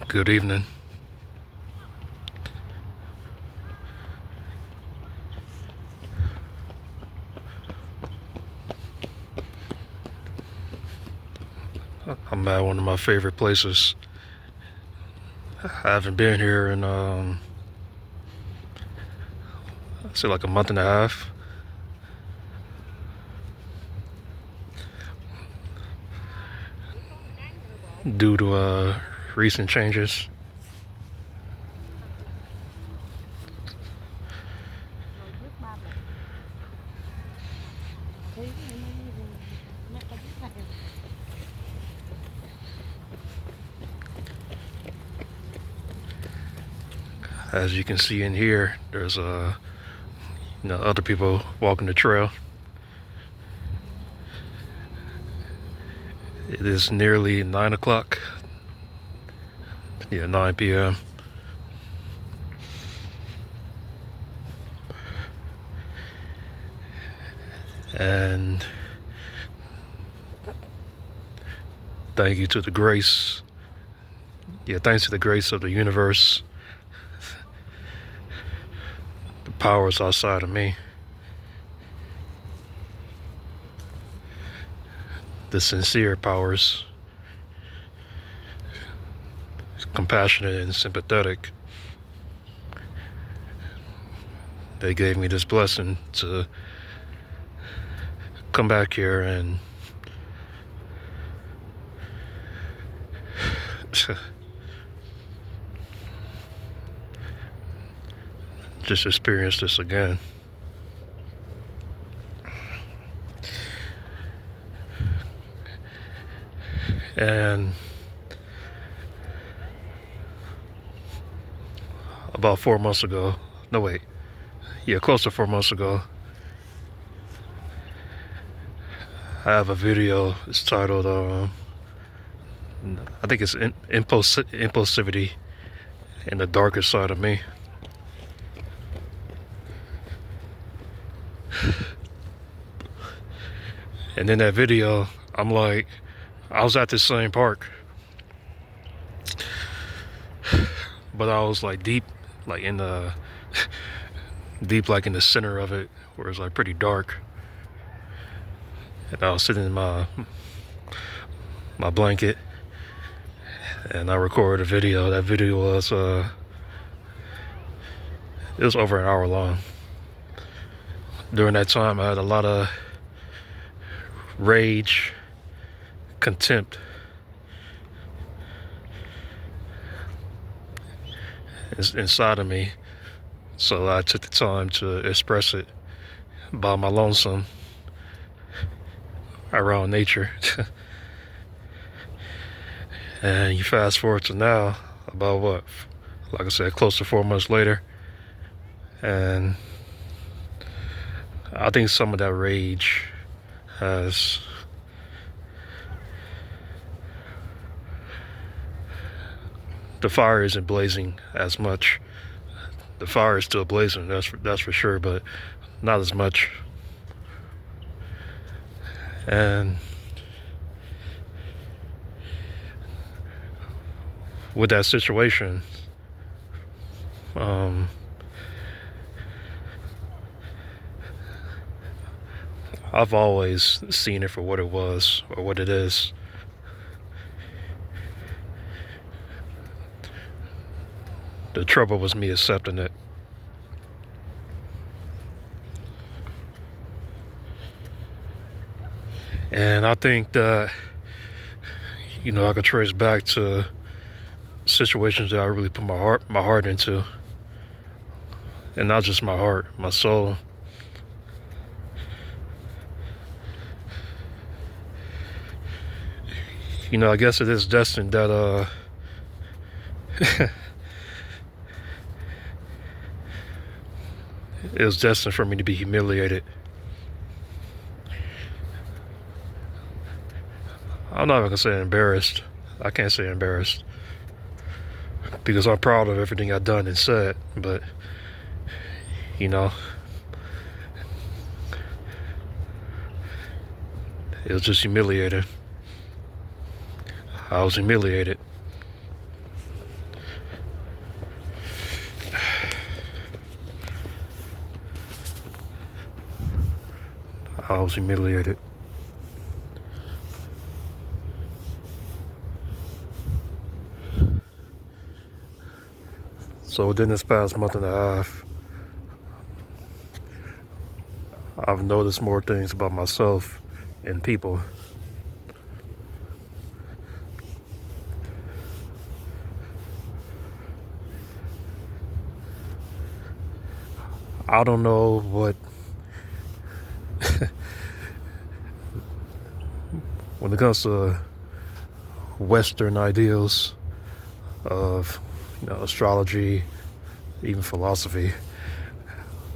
Good evening. I'm at one of my favorite places. I haven't been here in I'd say like a month and a half. Due to recent changes. As you can see in here, there's other people walking the trail. It is nearly 9 o'clock. Yeah, 9 p.m. And thank you to the grace. Yeah, thanks to the grace of the universe, the powers outside of me, the sincere powers, compassionate and sympathetic. They gave me this blessing to come back here and just experience this again. And about 4 months ago, no wait, yeah, close to 4 months ago, I have a video. It's titled, I think it's Impulsivity and the Darker Side of Me. And in that video, I'm like, I was at this same park, but I was like deep, like in the, deep like in the center of it, where it's like pretty dark. And I was sitting in my blanket, and I recorded a video. That video was it was over an hour long. During that time, I had a lot of rage, contempt, inside of me. So I took the time to express it by my lonesome around nature. And you fast forward to now, about what, like I said, close to 4 months later, and I think some of that rage has the fire isn't blazing as much. The fire is still blazing, that's for sure, but not as much. And with that situation, I've always seen it for what it was, or what it is. The trouble was me accepting it. And I think that, I could trace back to situations that I really put my heart into. And not just my heart, my soul. I guess it is destined that it was destined for me to be humiliated. I'm not even gonna say embarrassed. I can't say embarrassed, because I'm proud of everything I've done and said, but it was just humiliated. I was humiliated. I was humiliated. So within this past month and a half, I've noticed more things about myself and people. I don't know what when it comes to Western ideals of astrology, even philosophy.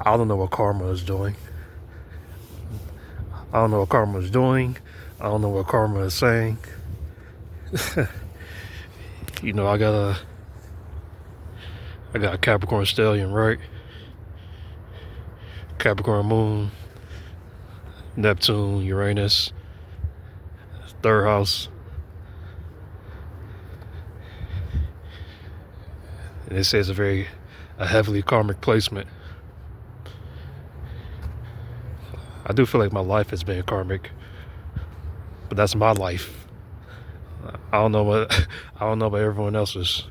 I don't know what karma is doing. I don't know what karma is doing. I don't know what karma is saying. I got a Capricorn stallion, right? Capricorn moon, Neptune, Uranus, third house. And it says a heavily karmic placement. I do feel like my life has been karmic, but that's my life. I don't know about everyone else's.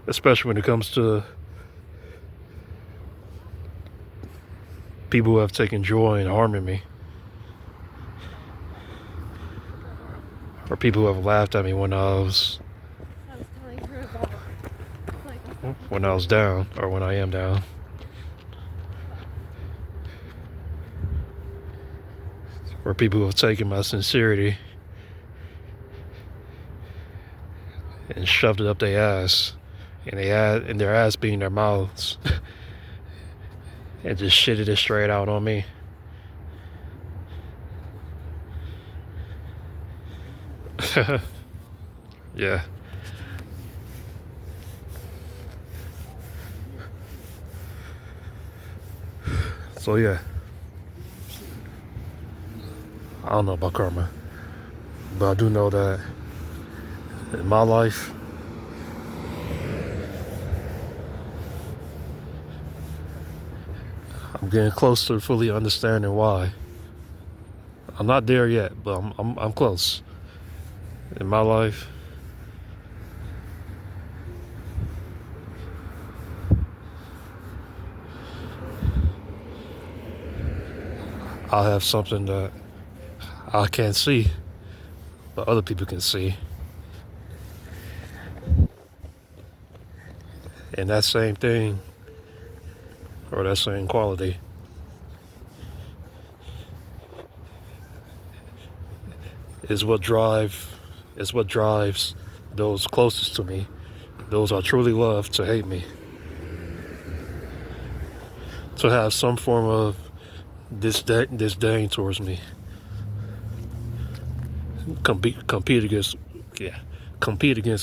Especially when it comes to people who have taken joy in harming me, or people who have laughed at me when I was down, or when I am down. Or people who have taken my sincerity and shoved it up their ass, and their ass being their mouths, and just shitted it straight out on me. Yeah. So yeah, I don't know about karma, but I do know that in my life, I'm getting close to fully understanding why. I'm not there yet, but I'm close. In my life, I have something that I can't see, but other people can see. And that same thing, or that same quality, is what drives those closest to me, those I truly love, to hate me, to have some form of disdain towards me, compete against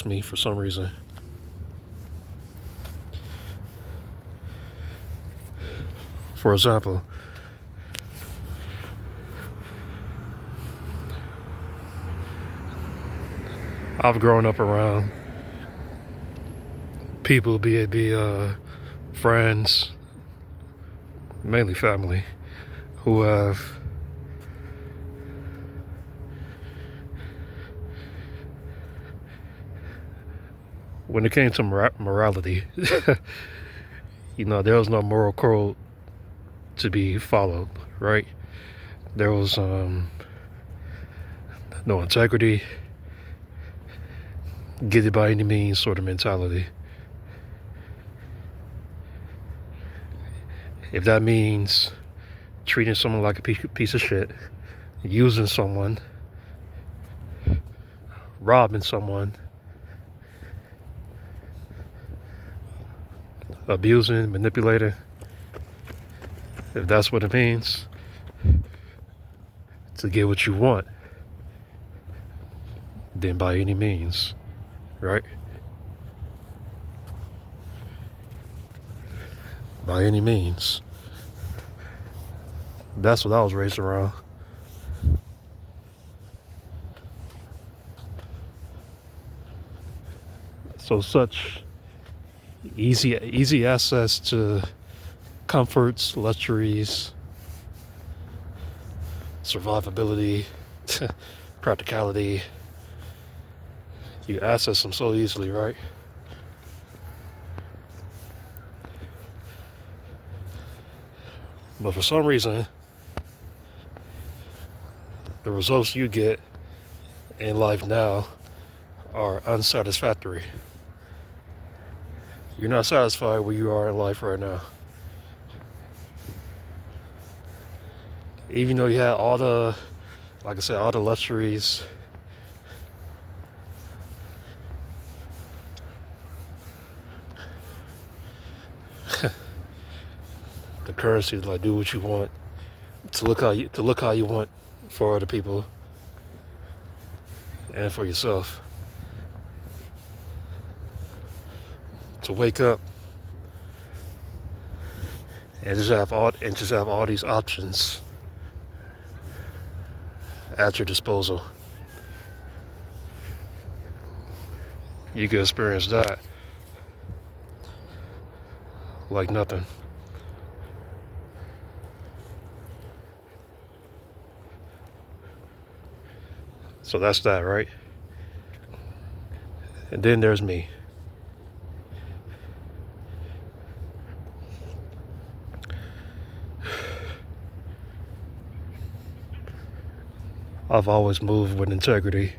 me for some reason. For example, I've grown up around people, be it friends, mainly family, who have when it came to morality, there was no moral code to be followed, right? There was no integrity, get it by any means sort of mentality. If that means treating someone like a piece of shit, using someone, robbing someone, abusing, manipulating, if that's what it means to get what you want, then by any means, right? By any means. That's what I was raised around. So such easy access to comforts, luxuries, survivability, practicality. You access them so easily, right? But for some reason, the results you get in life now are unsatisfactory. You're not satisfied where you are in life right now. Even though you had all the, like I said, all the luxuries, the currency to like do what you want, to look how you want for other people and for yourself. To wake up and just have all these options at your disposal. You can experience that like nothing. So that's that, right? And then there's me. I've always moved with integrity,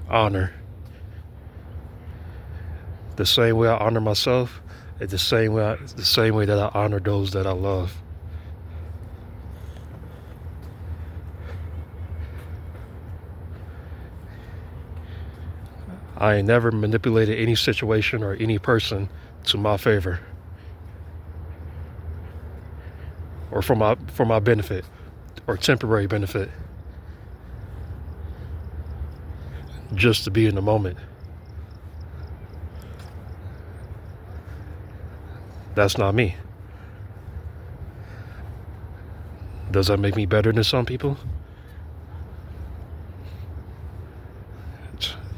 honor. The same way I honor myself, it's the same way that I honor those that I love. I ain't never manipulated any situation or any person to my favor or for my benefit or temporary benefit, just to be in the moment. That's not me. Does that make me better than some people?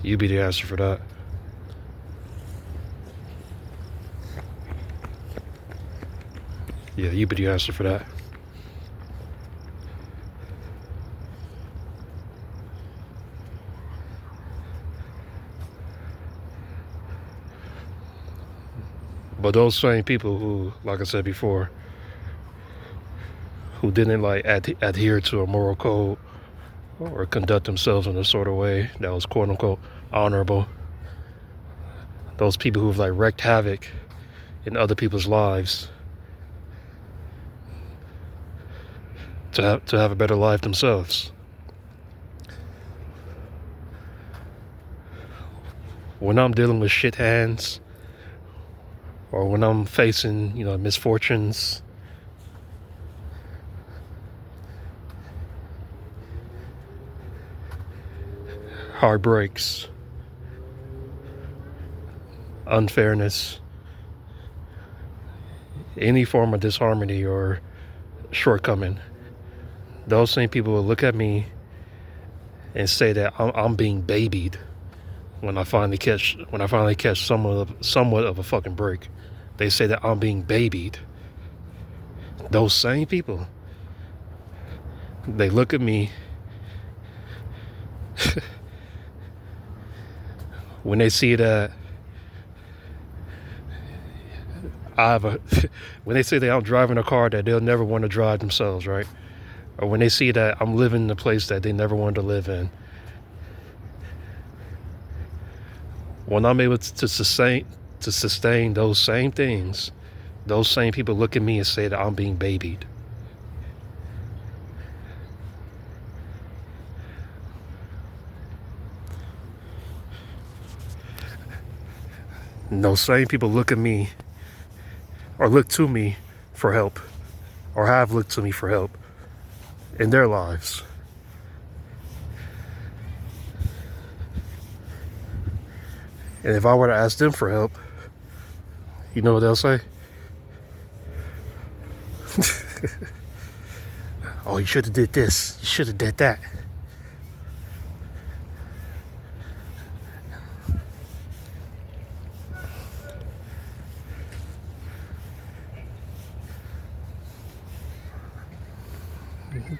You be the answer for that. Yeah, you be the answer for that. But those same people who, like I said before, who didn't like adhere to a moral code or conduct themselves in a sort of way that was quote unquote honorable, those people who've like wreaked havoc in other people's lives to have a better life themselves. When I'm dealing with shit hands, or when I'm facing, misfortunes, heartbreaks, unfairness, any form of disharmony or shortcoming, those same people will look at me and say that I'm being babied when I finally catch somewhat of a fucking break. They say that I'm being babied. Those same people, they look at me when they see that when they say that I'm driving a car that they'll never want to drive themselves, right? Or when they see that I'm living in a place that they never wanted to live in. When I'm able to sustain those same things, those same people look at me and say that I'm being babied. And those same people look at me or look to me for help, or have looked to me for help in their lives. And if I were to ask them for help, you know what they'll say? Oh, you should have did this. You should have did that.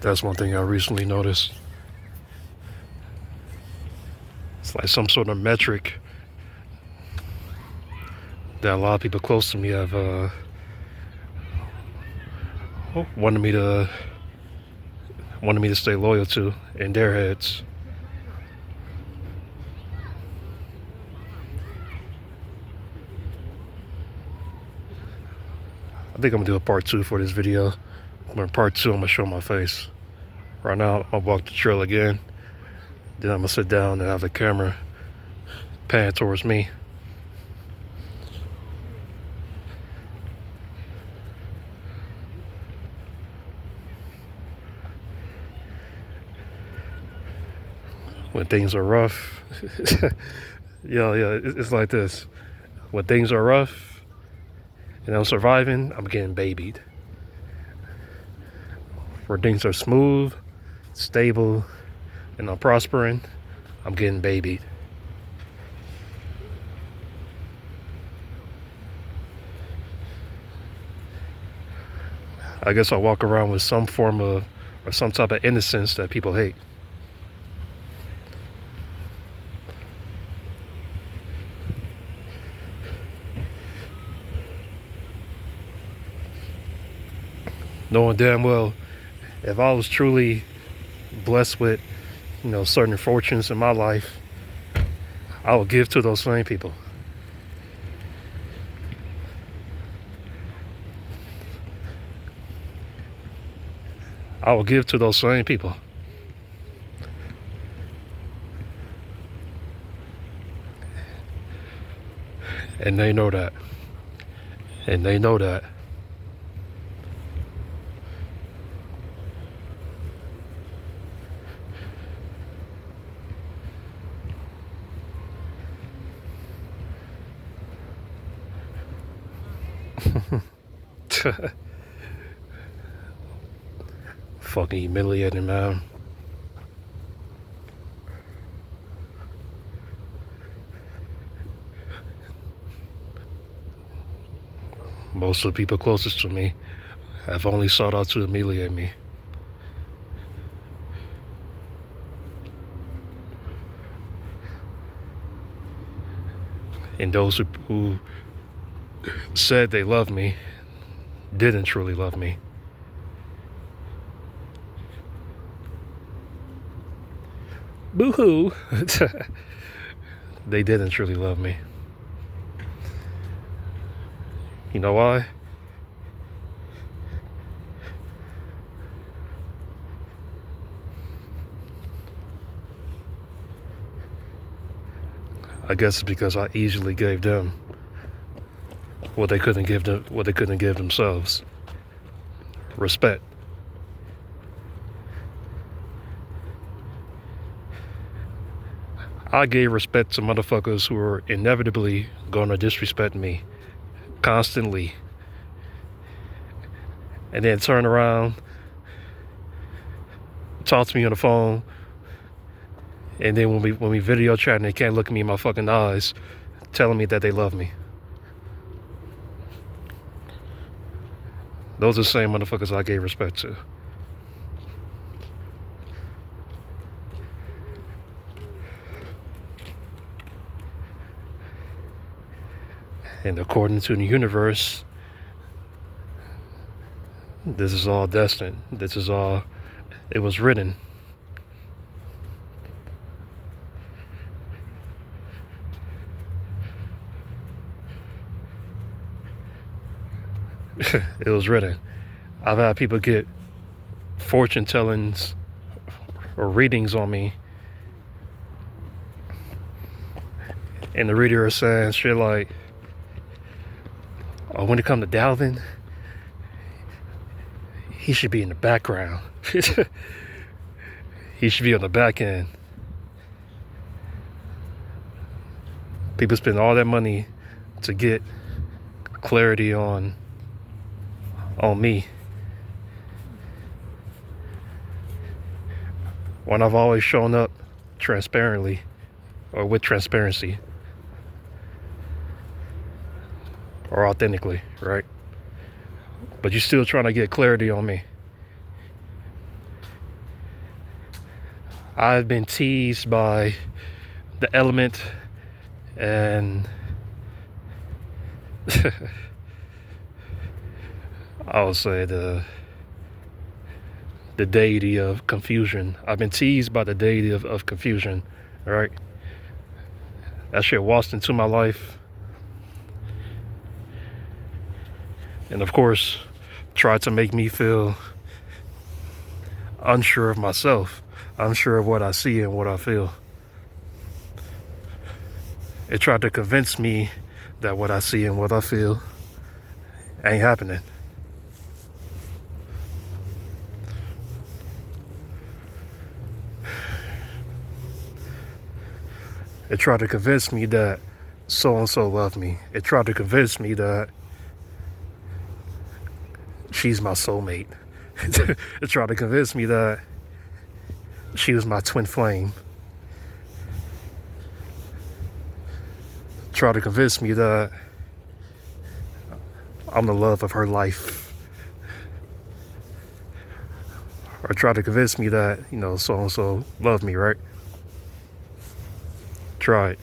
That's one thing I recently noticed. It's like some sort of metric that a lot of people close to me have wanted me to stay loyal to in their heads. I think I'm gonna do a part 2 for this video. In part 2, I'm gonna show my face. Right now, I'll walk the trail again. Then I'm gonna sit down and have the camera pan towards me. When things are rough, it's like this. When things are rough and I'm surviving, I'm getting babied. Where things are smooth, stable, and I'm prospering, I'm getting babied. I guess I walk around with some form of, or some type of innocence that people hate. Knowing damn well, if I was truly blessed with, certain fortunes in my life, I would give to those same people. I will give to those same people. And they know that. And they know that. Fucking humiliating, man. Most of the people closest to me have only sought out to humiliate me. And those who said they loved me didn't truly love me. Boo-hoo. They didn't truly love me. You know why? I guess it's because I easily gave them what they couldn't give themselves. Respect. I gave respect to motherfuckers who were inevitably gonna disrespect me constantly, and then turn around, talk to me on the phone, and then when we video chat, they can't look me in my fucking eyes, telling me that they love me. Those are the same motherfuckers I gave respect to. And according to the universe, this is all destined. This is all, it was written. It was written. I've had people get fortune tellings or readings on me, and the reader is saying shit like, oh, when it comes to Dalvin, he should be in the background. He should be on the back end. People spend all that money to get clarity on me, when I've always shown up transparently or with transparency or authentically, right? But you're still trying to get clarity on me. I've been teased by the element and I would say the deity of confusion. I've been teased by the deity of confusion. All right, that shit waltzed into my life, and of course, tried to make me feel unsure of myself, unsure of what I see and what I feel. It tried to convince me that what I see and what I feel ain't happening. It tried to convince me that so-and-so loved me. It tried to convince me that she's my soulmate. It tried to convince me that she was my twin flame. It tried to convince me that I'm the love of her life. Or tried to convince me that, so-and-so loved me, right? Tried.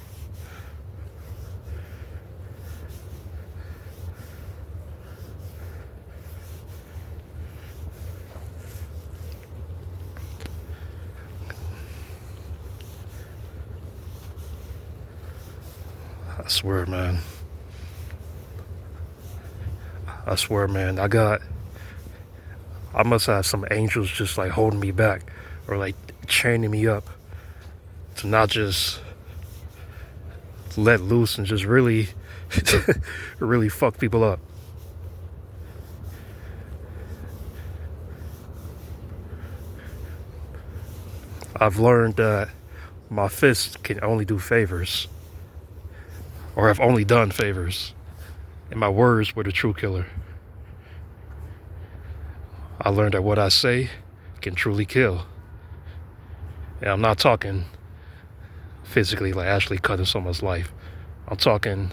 I swear, man. I must have some angels just like holding me back or like chaining me up to not just let loose and just really, really fuck people up. I've learned that my fists can only do favors, or have only done favors, and my words were the true killer. I learned that what I say can truly kill. And I'm not talking physically, like actually cutting someone's life. I'm talking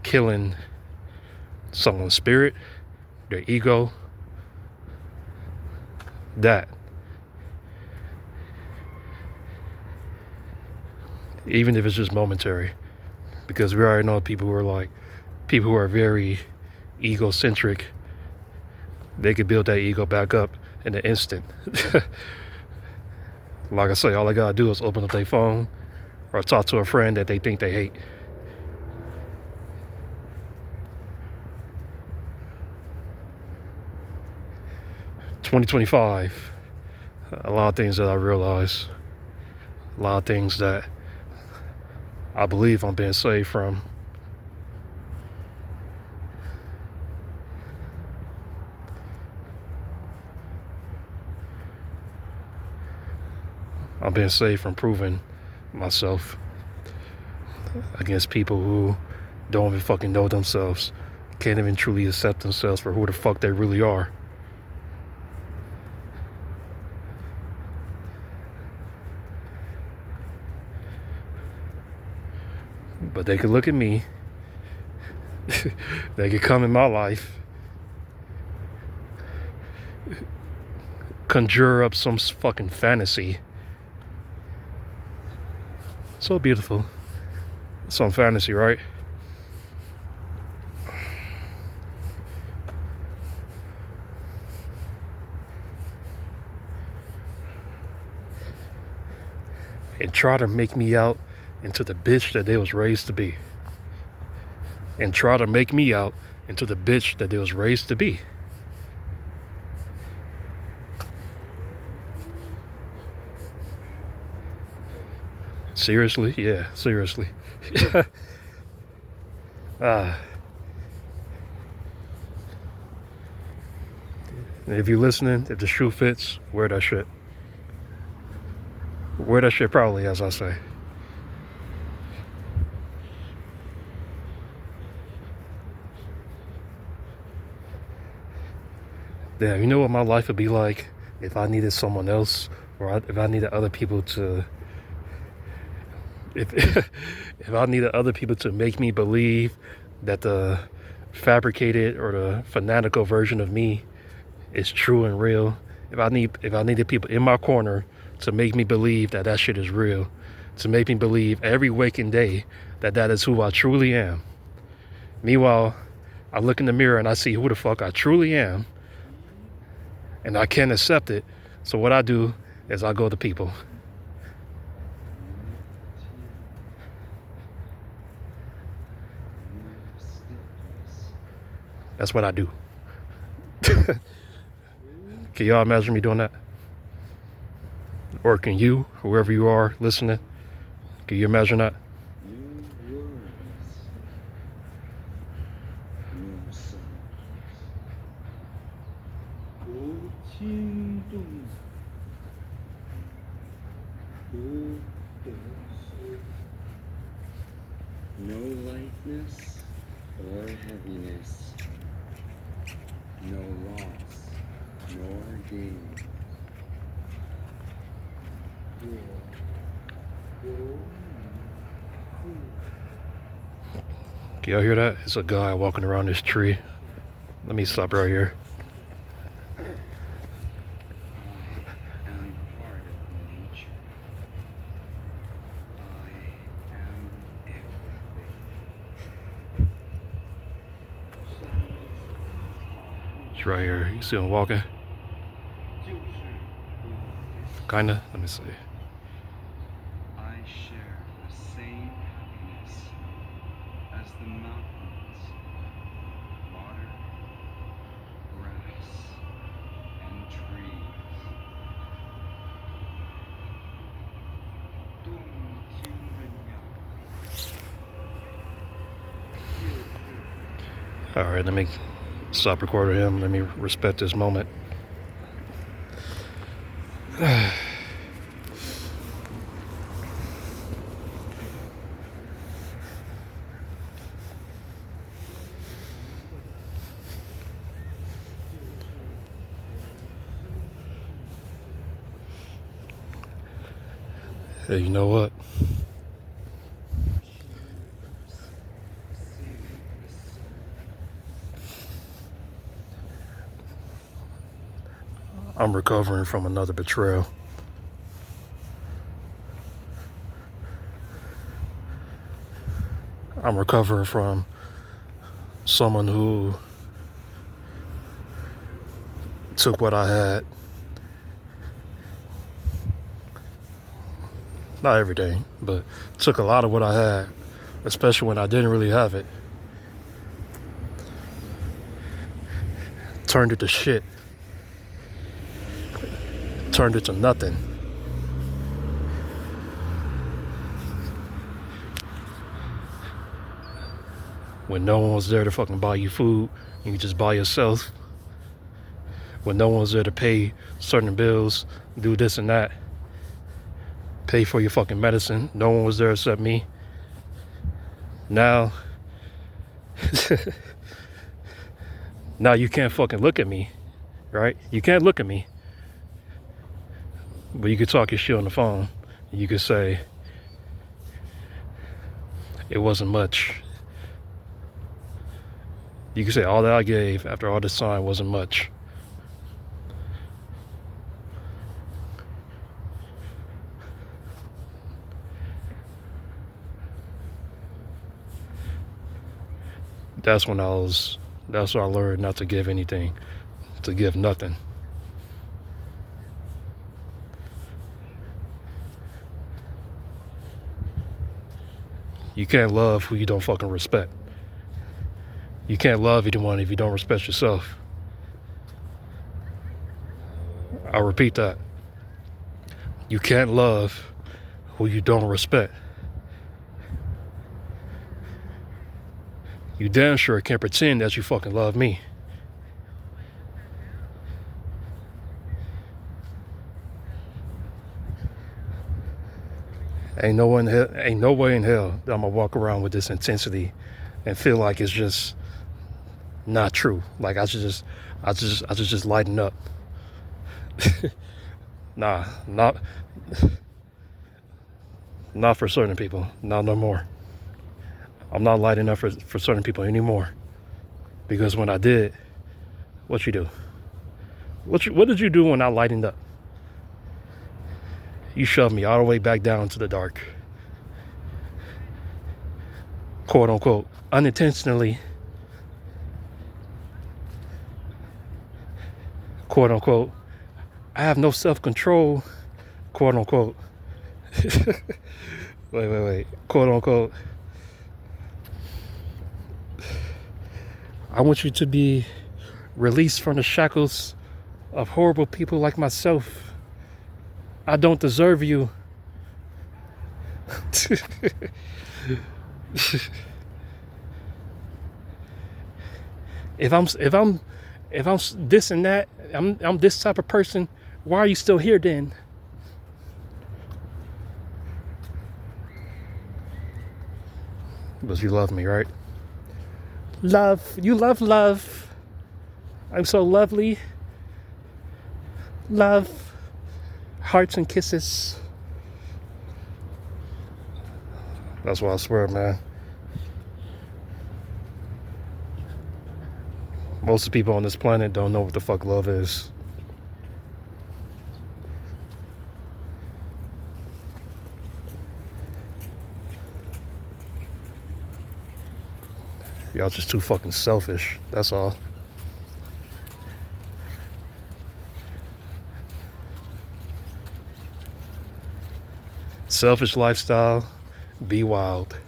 killing someone's spirit, their ego, that. Even if it's just momentary. Because we already know people who are very egocentric, they could build that ego back up in an instant. Like I say, all I gotta do is open up their phone or talk to a friend that they think they hate. $2025, a lot of things that I realize, a lot of things that I believe I'm being saved from. I'm being saved from proving myself against people who don't even fucking know themselves, can't even truly accept themselves for who the fuck they really are. But they could look at me, they could come in my life, conjure up some fucking fantasy. So beautiful. Some fantasy, right? And try to make me out into the bitch that they was raised to be. And try to make me out into the bitch that they was raised to be. Seriously? Yeah, seriously. If you're listening, if the shoe fits, wear that shit. Wear that shit proudly, as I say. Damn, you know what my life would be like if I needed someone else, or if I needed other people to, if if I needed other people to make me believe that the fabricated or the fanatical version of me is true and real. If I needed people in my corner to make me believe that that shit is real, to make me believe every waking day that that is who I truly am. Meanwhile, I look in the mirror and I see who the fuck I truly am, and I can't accept it. So what I do is I go to people. That's what I do. Can y'all imagine me doing that? Or can you, whoever you are listening, can you imagine that? No lightness or heaviness, no loss nor gain. Can y'all hear that? It's a guy walking around this tree. Let me stop right here. I am part of nature. I am everything. It's right here. You see him walking? Kinda. Let me see. I share the same happiness as the mountains, water, grass, and trees. All right, let me stop recording him. Let me respect this moment. Hey, you know what? I'm recovering from another betrayal. I'm recovering from someone who took what I had. Not everything, but took a lot of what I had, especially when I didn't really have it. Turned it to shit. Turned it to nothing. When no one was there to fucking buy you food, you could just buy yourself. When no one was there to pay certain bills, do this and that, pay for your fucking medicine, no one was there except me. Now, now you can't fucking look at me, right? You can't look at me. But you could talk your shit on the phone. You could say, it wasn't much. You could say all that I gave after all this time wasn't much. That's when I learned not to give anything, to give nothing. You can't love who you don't fucking respect. You can't love anyone if you don't respect yourself. I'll repeat that. You can't love who you don't respect. You damn sure can't pretend that you fucking love me. Ain't no way in hell that I'm gonna walk around with this intensity and feel like it's just not true. Like I should just lighten up. Nah, not for certain people. Not no more. I'm not lighting up for certain people anymore. Because when I did, what you do? What did you do when I lightened up? You shoved me all the way back down to the dark. Quote unquote. Unintentionally. Quote unquote. I have no self-control. Quote unquote. Wait. Quote unquote. I want you to be released from the shackles of horrible people like myself. I don't deserve you. If I'm this and that, I'm this type of person. Why are you still here then? Because you love me, right? Love. You love. I'm so lovely. Love. Hearts and kisses. That's what I swear, man. Most of the people on this planet don't know what the fuck love is. Y'all just too fucking selfish. That's all. Selfish lifestyle. Be wild.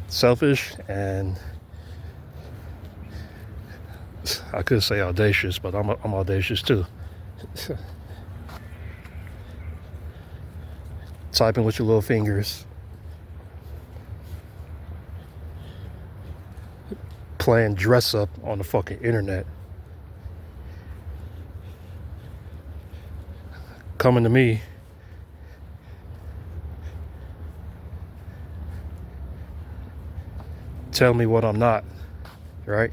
Selfish and I could say audacious, but I'm audacious too. Typing with your little fingers. Playing dress up on the fucking internet. Coming to me. Tell me what I'm not, right?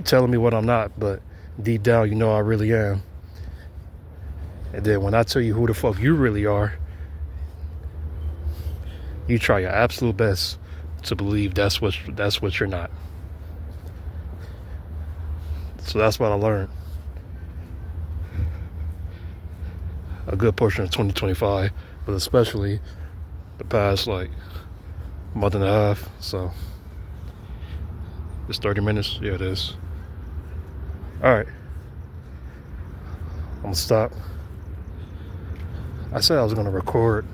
Telling me what I'm not, but deep down you know I really am. And then when I tell you who the fuck you really are, you try your absolute best to believe that's what you're not. So that's what I learned. A good portion of 2025, but especially the past like month and a half. So it's 30 minutes. Yeah, it is. All right. I'm gonna stop. I said I was gonna record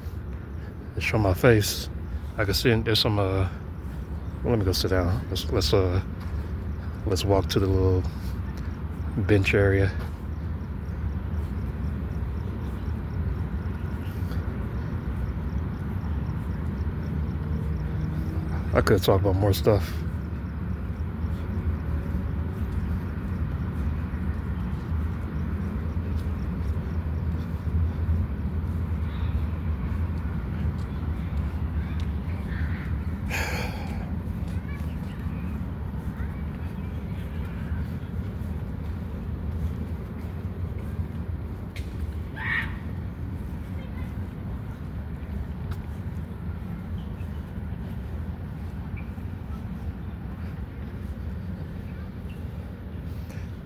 and show my face. I can see there's some well, let me go sit down. Let's walk to the little bench area. I could talk about more stuff.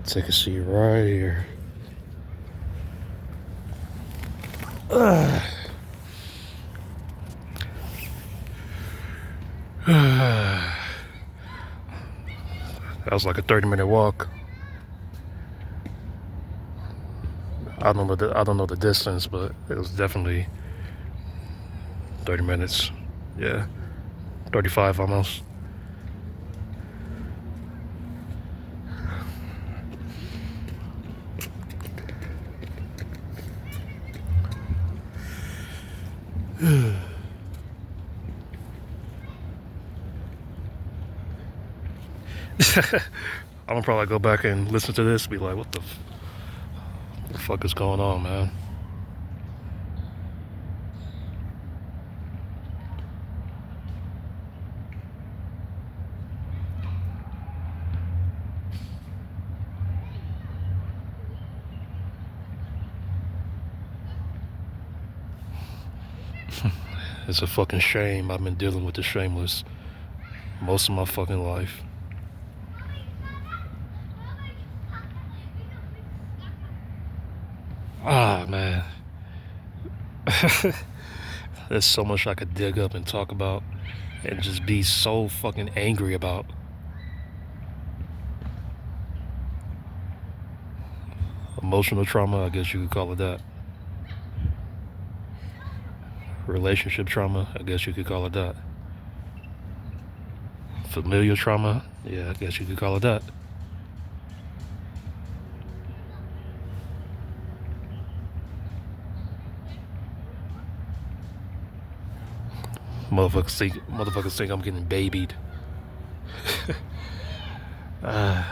Take a seat right here. That was like a 30-minute walk. I don't know the distance, but it was definitely 30 minutes. Yeah, 35 almost. I'm gonna probably go back and listen to this, be like, what the fuck is going on, man? It's a fucking shame I've been dealing with the shameless most of my fucking life. Ah, man. There's so much I could dig up and talk about and just be so fucking angry about. Emotional trauma, I guess you could call it that. Relationship trauma, I guess you could call it that. Familial trauma, yeah, I guess you could call it that. Motherfuckers think I'm getting babied. uh,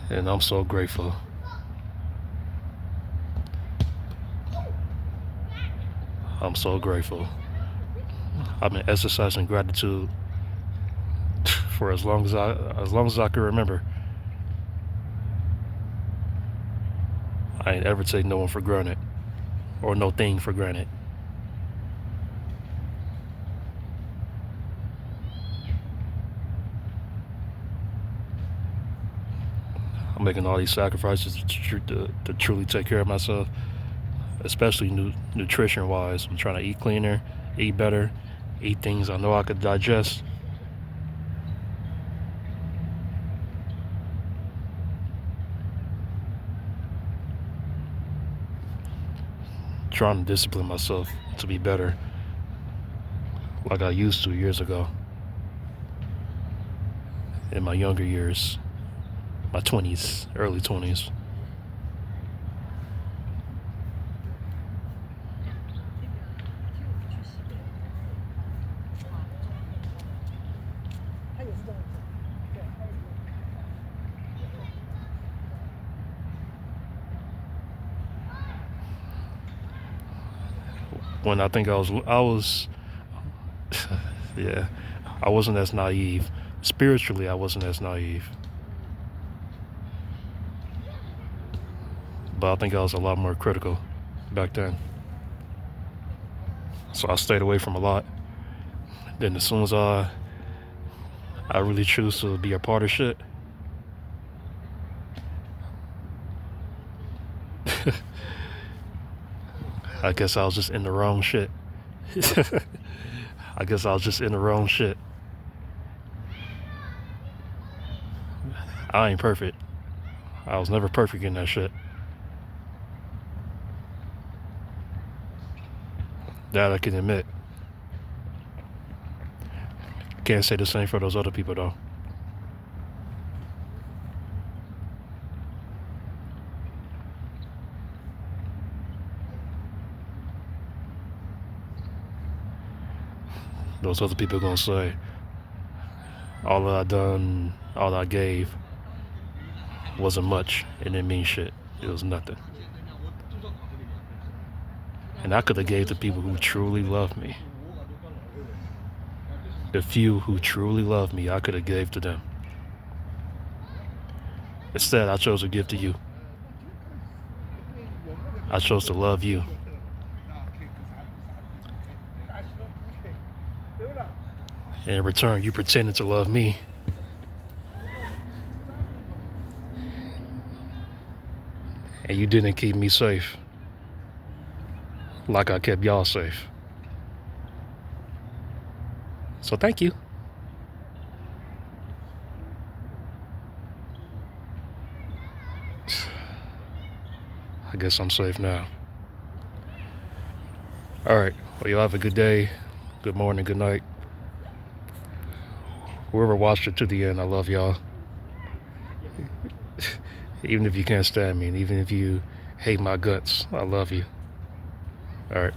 and I'm so grateful. I'm so grateful. I've been exercising gratitude for as long as I can remember. I ain't ever take no one for granted or no thing for granted. I'm making all these sacrifices to truly take care of myself, especially nutrition wise. I'm trying to eat cleaner, eat better, eat things I know I could digest. Trying to discipline myself to be better like I used to years ago. In my younger years, my 20s, early 20s. When I think I was, yeah, I wasn't as naive. Spiritually, I wasn't as naive. But I think I was a lot more critical back then. So I stayed away from a lot. Then as soon as I really choose to be a part of shit, I guess I was just in the wrong shit. I guess I was just in the wrong shit. I ain't perfect. I was never perfect in that shit. That I can admit. Can't say the same for those other people though. Those other people gonna say, all that I done, all that I gave wasn't much. It didn't mean shit. It was nothing. And I could have gave to people who truly love me. The few who truly love me, I could have gave to them. Instead, I chose to give to you. I chose to love you. And in return, you pretended to love me. And you didn't keep me safe like I kept y'all safe. So thank you. I guess I'm safe now. All right. Well, y'all have a good day, good morning, good night. Whoever watched it to the end, I love y'all. Even if you can't stand me, and even if you hate my guts, I love you. All right.